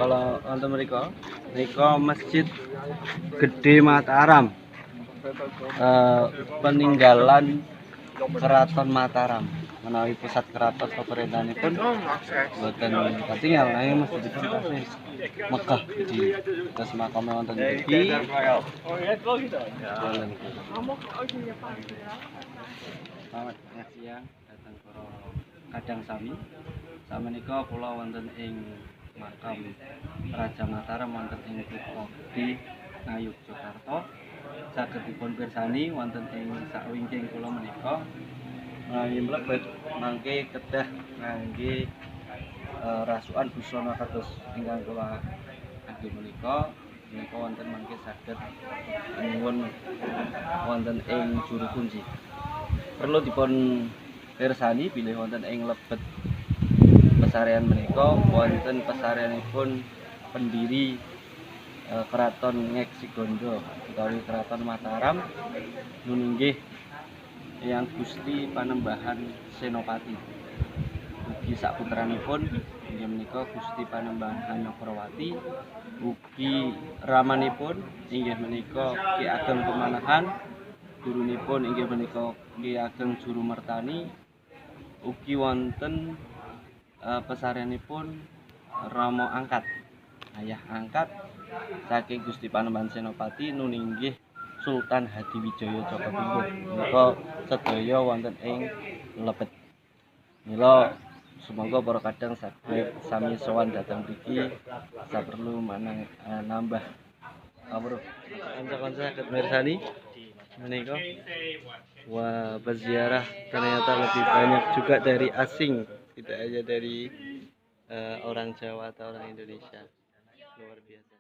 kalau untuk mereka Masjid Gede Mataram, peninggalan Keraton Mataram menawi pusat keraton pemerintahanipun boten katingal nanging masjidipun tasih megah di terus makame wonten mriki. Selamat siang datang para kadang sami. Samenika kula wonten ing makam Raja Mataram wonten ing Kutha Gedhe Ngayogyakarta. Saged dipun pirsani wonten ing sakwingking kula menika mlebet mangke kedah ngangge rasukan busana kados ingkang kula angge menika wonten mangke saged nyuwun wonten ing juru kunci. Perlu dipun pirsani bilih wonten ing lebet pesarean menika wonten pesaryanipun pendiri Keraton Ngeksiganda utawi Keraton Mataram nuninggih yang Gusti Panembahan Senopati. Ugi sakputeranipun inggih menika Gusti Panembahan Nagrawati, ugi ramanipun inggih menika Ki Ageng Pemanahan, gurunipun inggih menika Ki Ageng Jurumertani, ugi wonten pesaryanipun Rama Angkat, ayah angkat saking Gusti Panembahan Senopati nuninggih Sultan Hadiwijaya Jogotinggo. Menika sedaya wonten ing lebet. Mila semoga para kadang saged sami sowan dhateng mriki saperlu manang nambah kawruh. Kanca-kanca saged mirsani menika. Wah, berziarah ternyata lebih banyak juga dari asing, tidak hanya dari orang Jawa atau orang Indonesia. Luar biasa.